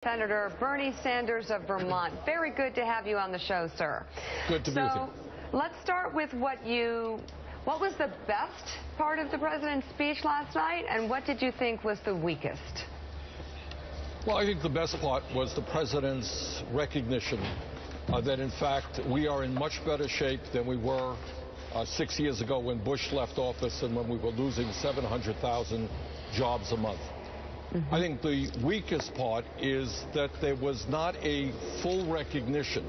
Senator Bernie Sanders of Vermont. Very good to have you on the show, sir. Good to be with you. Let's start with what was the best part of the president's speech last night, and what did you think was the weakest? Well, I think the best part was the president's recognition that, in fact, we are in much better shape than we were 6 years ago when Bush left office and when we were losing 700,000 jobs a month. I think the weakest part is that there was not a full recognition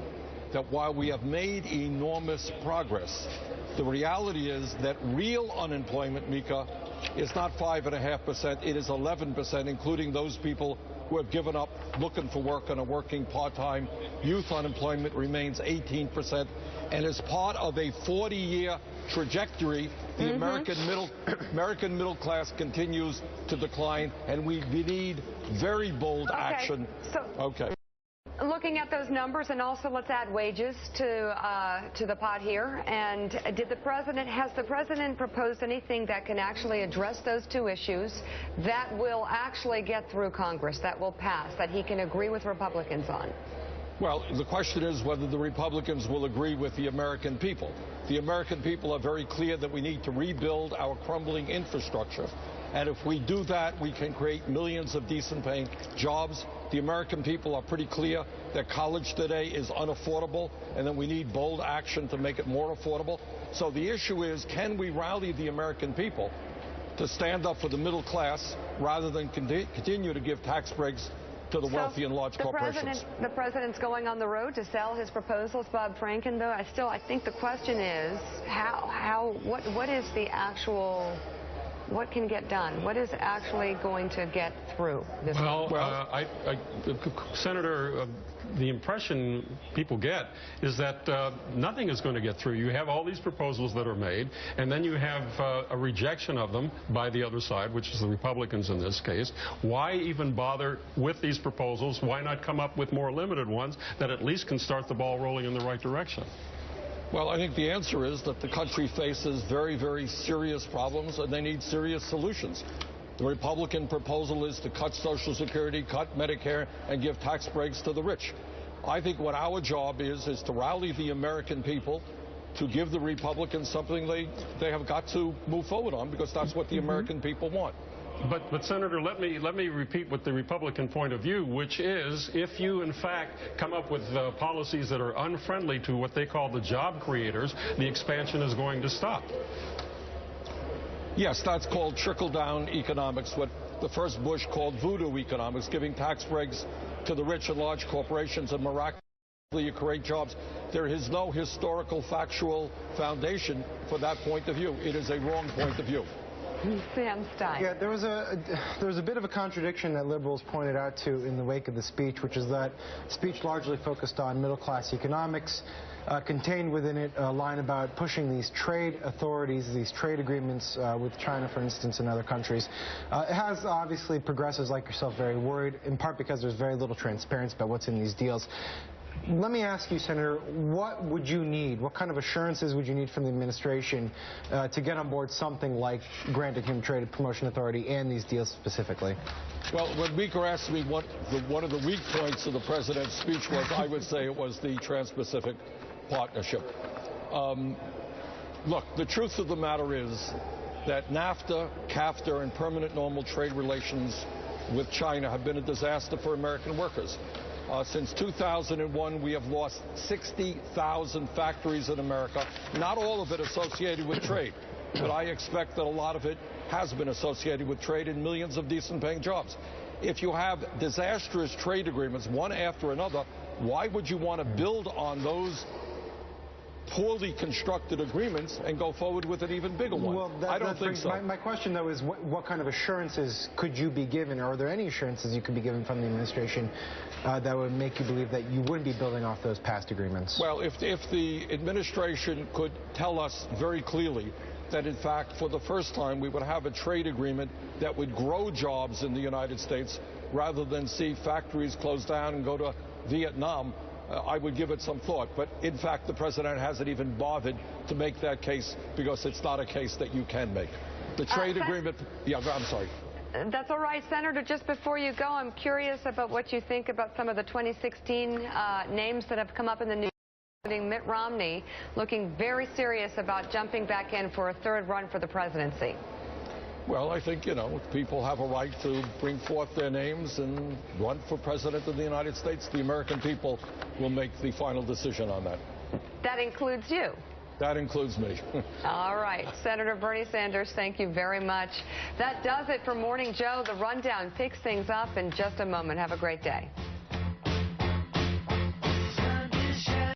that while we have made enormous progress, the reality is that real unemployment, Mika, is not 5.5%, it is 11%, including those people who have given up looking for work and are working part-time. Youth unemployment remains 18%, and as part of a 40-year trajectory, the American middle class continues to decline, and we need very bold action. Looking at those numbers, and also let's add wages to the pot here. And has the president proposed anything that can actually address those two issues that will actually get through Congress, that will pass, that he can agree with Republicans on? Well, the question is whether the Republicans will agree with the American people. The American people are very clear that we need to rebuild our crumbling infrastructure. And if we do that, we can create millions of decent-paying jobs. The American people are pretty clear that college today is unaffordable and that we need bold action to make it more affordable. So the issue is, can we rally the American people to stand up for the middle class rather than continue to give tax breaks to the wealthy and large corporations? The president's going on the road to sell his proposals, Bob Franken, though. I think the question is, what is the actual... What can get done? What is actually going to get through this? Senator, the impression people get is that nothing is going to get through. You have all these proposals that are made, and then you have a rejection of them by the other side, which is the Republicans in this case. Why even bother with these proposals? Why not come up with more limited ones that at least can start the ball rolling in the right direction? Well, I think the answer is that the country faces very, very serious problems, and they need serious solutions. The Republican proposal is to cut Social Security, cut Medicare, and give tax breaks to the rich. I think what our job is to rally the American people to give the Republicans something they have got to move forward on, because that's what the American people want. But Senator, let me repeat what the Republican point of view, which is if you in fact come up with policies that are unfriendly to what they call the job creators, the expansion is going to stop. Yes, that's called trickle-down economics, what the first Bush called voodoo economics, giving tax breaks to the rich and large corporations and miraculously you create jobs. There is no historical, factual foundation for that point of view. It is a wrong point of view. Sam Stein. Yeah, there was a bit of a contradiction that liberals pointed out to in the wake of the speech, which is that speech largely focused on middle-class economics, contained within it a line about pushing these trade authorities, these trade agreements with China, for instance, and other countries. It has obviously progressives like yourself very worried, in part because there's very little transparency about what's in these deals. Let me ask you, Senator, what would you need? What kind of assurances would you need from the administration to get on board something like granting him trade promotion authority and these deals specifically? Well, when Mika asked me what one of the weak points of the president's speech was, I would say it was the Trans-Pacific Partnership. Look, the truth of the matter is that NAFTA, CAFTA, and permanent normal trade relations with China have been a disaster for American workers. Since 2001, we have lost 60,000 factories in America, not all of it associated with trade, but I expect that a lot of it has been associated with trade and millions of decent-paying jobs. If you have disastrous trade agreements, one after another, why would you want to build on those poorly constructed agreements and go forward with an even bigger one? Well, I don't think so. My question, though, is what kind of assurances could you be given, or are there any assurances you could be given from the administration that would make you believe that you wouldn't be building off those past agreements? Well, if the administration could tell us very clearly that, in fact, for the first time, we would have a trade agreement that would grow jobs in the United States rather than see factories close down and go to Vietnam, I would give it some thought. But in fact, the president hasn't even bothered to make that case because it's not a case that you can make. The trade agreement, I'm sorry. That's all right, Senator. Just before you go, I'm curious about what you think about some of the 2016 names that have come up in the news, including Mitt Romney looking very serious about jumping back in for a third run for the presidency. Well, I think, people have a right to bring forth their names and run for president of the United States. The American people will make the final decision on that. That includes you. That includes me. All right. Senator Bernie Sanders, thank you very much. That does it for Morning Joe. The Rundown picks things up in just a moment. Have a great day.